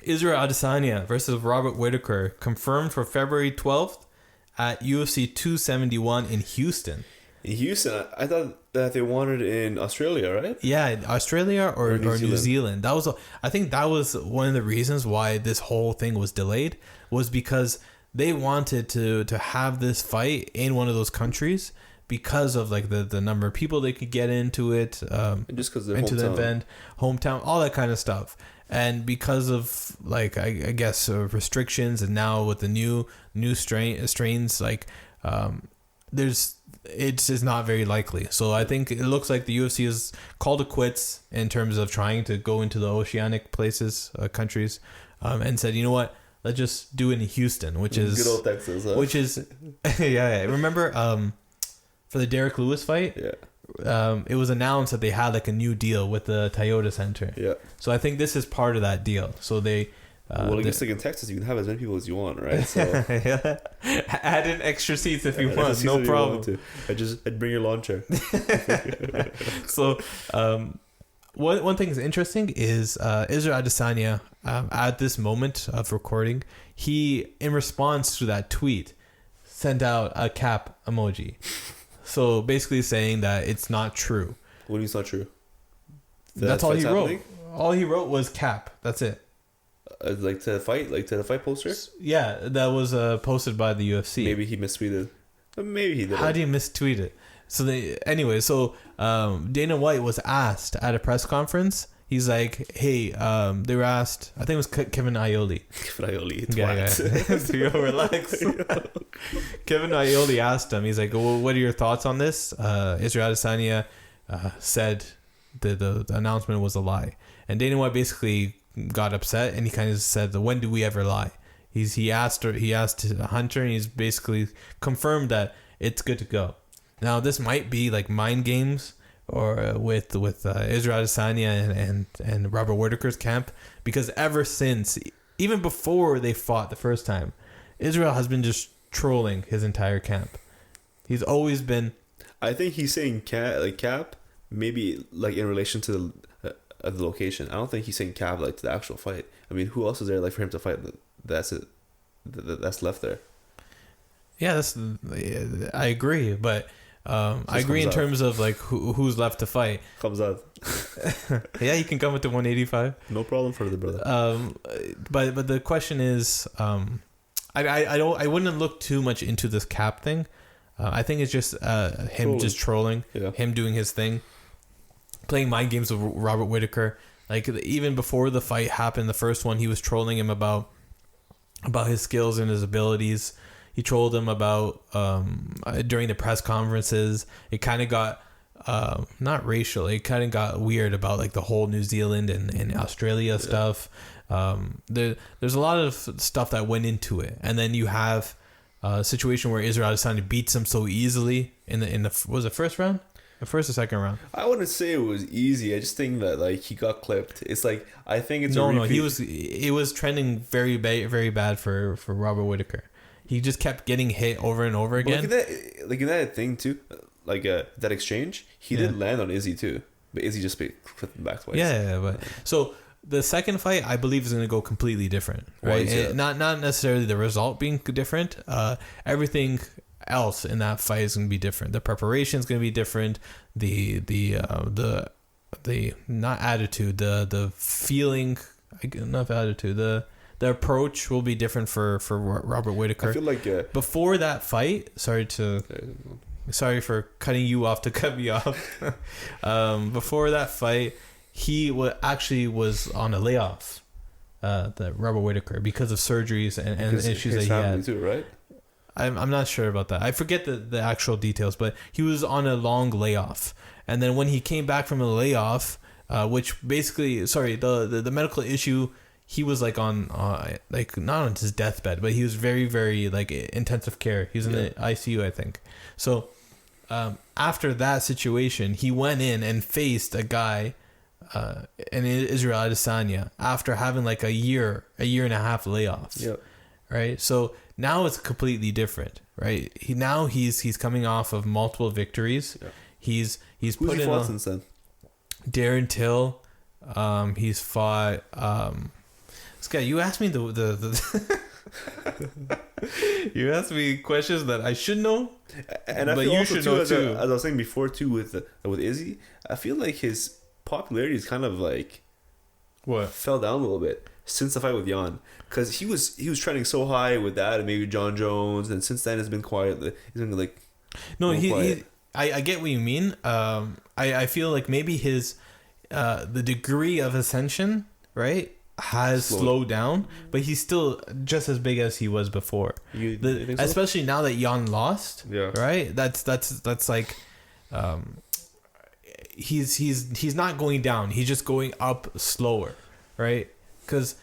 Israel Adesanya versus Robert Whittaker confirmed for February 12th at UFC 271 in Houston. In Houston, I thought that they wanted in Australia, right? Yeah, Australia or New Zealand. I think that was one of the reasons why this whole thing was delayed, was because they wanted to have this fight in one of those countries because of like the number of people they could get into it, and just because they're into the event, hometown, all that kind of stuff. And because of like I guess restrictions, and now with the new strains, like it's just not very likely. So I think it looks like the UFC has called it quits in terms of trying to go into the oceanic places, countries, and said, you know what, let's just do it in Houston, which is good old Texas, huh? Which is yeah. Remember for the Derek Lewis fight? Yeah. It was announced that they had like a new deal with the Toyota Center. Yeah. So I think this is part of that deal. So they. Well, I guess like in Texas, you can have as many people as you want, right? So yeah. Add in extra seats if you want, no problem. I'd bring your lawn chair. So, one thing is interesting is Israel Adesanya, at this moment of recording, he, in response to that tweet, sent out a cap emoji. So basically saying that it's not true. What do you mean it's not true? That's all he wrote. All he wrote was cap. That's it. Like to the fight poster? Yeah, that was posted by the UFC. Maybe he mistweeted. Maybe he did. How do you mistweet it? So Dana White was asked at a press conference. He's like, hey, they were asked, I think it was Kevin Aioli. Kevin Aioli, yeah. Relax. Kevin Aioli asked him, he's like, well, what are your thoughts on this? Israel Adesanya said the announcement was a lie. And Dana White basically got upset, and he kind of said, when do we ever lie? He asked Hunter, and he's basically confirmed that it's good to go. Now this might be like mind games, or with Israel Adesanya and Robert Whittaker's camp, because ever since, even before they fought the first time, Israel has been just trolling his entire camp. He's always been. I think he's saying cap, maybe like in relation to the location. I don't think he's saying cap like to the actual fight. I mean, who else is there like for him to fight? That's it. That's left there. Yeah, I agree, but I agree in terms of like who's left to fight. Comes out. Yeah, he can come with the 185. No problem for the brother. But the question is, I wouldn't look too much into this cap thing. I think it's just him just trolling, him doing his thing, playing mind games with Robert Whittaker. Like even before the fight happened, the first one, he was trolling him about his skills and his abilities. He trolled him about during the press conferences. It kind of got not racial. It kind of got weird about like the whole New Zealand and Australia stuff. There's a lot of stuff that went into it, and then you have a situation where Israel Adesanya beats him so easily in the was it first round? The first or second round? I wouldn't say it was easy. I just think that like he got clipped. It's like I think it's it was trending very bad for Robert Whittaker. He just kept getting hit over and over again. Like in that thing too, like that exchange, he did land on Izzy too, but Izzy just clipped him back twice. Yeah, but so the second fight, I believe, is going to go completely different, right? Not necessarily the result being different. Everything else in that fight is going to be different. The preparation is going to be different. The not attitude, the feeling, not attitude, the approach will be different for Robert Whittaker. I feel like before that fight, sorry for cutting you off to cut me off. Before that fight, he was on a layoff, the Robert Whittaker, because of surgeries and issues that he had. Too, right? I'm not sure about that. I forget the actual details, but he was on a long layoff, and then when he came back from a layoff, which basically, the medical issue, he was like on like not on his deathbed, but he was very, very like intensive care. He was in the ICU, I think. So after that situation, he went in and faced a guy, in Israel Adesanya, after having like a year and a half layoff. Yep. Right. So now it's completely different, right? He's coming off of multiple victories. Yeah. He's put in fought since then? Darren Till. He's fought Scott, you asked me the you asked me questions that I should know, and I feel also too, as I was saying before too, with Izzy, I feel like his popularity is kind of like fell down a little bit since the fight with Jan, because he was trending so high with that, and maybe John Jones, and since then it's been quiet. He's been like I get what you mean. I feel like maybe his the degree of ascension, right, has slowed down, but he's still just as big as he was before. You think so? Especially now that Jan lost, right? That's like, he's not going down. He's just going up slower, right? Because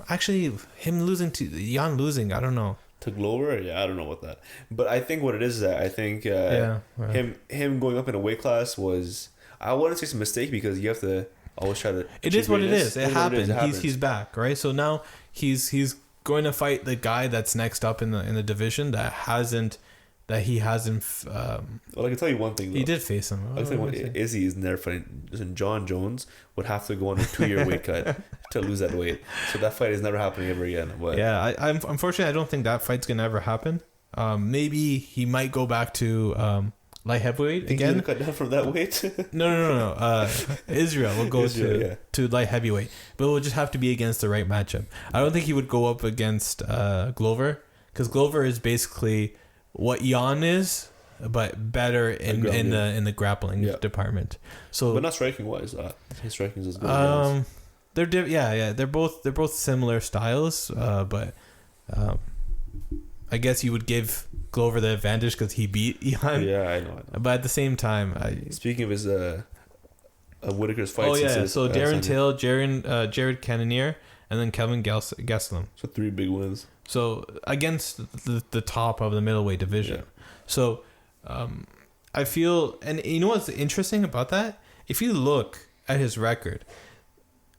actually, Jan losing, I don't know. To Glover, I don't know what that. But I think what it is that I think him going up in a weight class was, I wouldn't say it's a mistake, because you have to always try to. It is what it is. It happened. He's back, right? So now he's going to fight the guy that's next up in the division that he hasn't. Well, I can tell you one thing, though. He did face him. I can tell you one. Izzy is never fighting. John Jones would have to go on a 2-year weight cut to lose that weight. So that fight is never happening ever again. But I'm unfortunately, I don't think that fight's gonna ever happen. Maybe he might go back to light heavyweight again. He's cut down from that weight. No. Israel will go to light heavyweight, but it will just have to be against the right matchup. I don't think he would go up against Glover, because Glover is basically what Jan is, but better in the grappling department. So, but not striking wise. His striking is as good. They're both similar styles, but I guess you would give Glover the advantage because he beat Jan. Yeah, I know. But at the same time, speaking of his Whittaker's fights. Oh yeah, so Darren Till, Jared Cannonier, and then Kelvin Gastelum. So 3 big wins. So against the top of the middleweight division. Yeah. So I feel, and you know what's interesting about that? If you look at his record,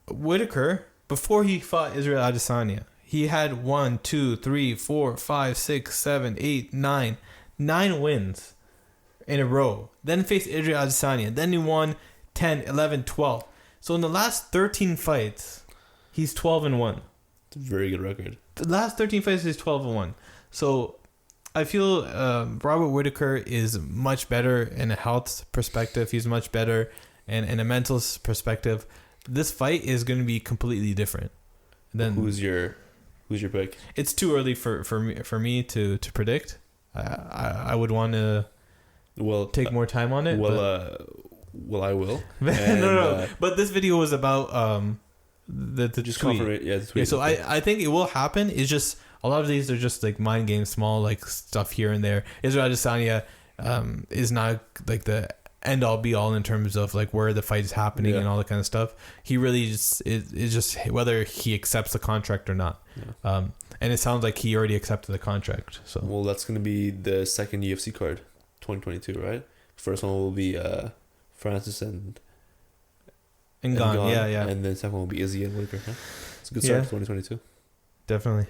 Whittaker, before he fought Israel Adesanya, he had 1, 2, 3, 4, 5, 6, 7, 8, 9 wins in a row. Then faced Israel Adesanya. Then he won 10, 11, 12. So in the last 13 fights, he's 12-1. It's a very good record. The last 13 fights is 12-1. So I feel Robert Whittaker is much better in a health perspective. He's much better in a mental perspective. This fight is going to be completely different. Then who's your pick? It's too early for me to predict. I would want to take more time on it. Well, I will. No. But this video was about the just tweet. The tweet. So I think it will happen. It's just a lot of these are just like mind games, small like stuff here and there. Israel Adesanya is not like the end all be all in terms of like where the fight is happening and all that kind of stuff. He really just is just whether he accepts the contract or not. Yeah. And it sounds like he already accepted the contract. So that's going to be the second UFC card, 2022, right? First one will be Francis and Ngannou, yeah. And then second one will be Izzy and Whittaker. Huh? It's a good start to 2022. Definitely.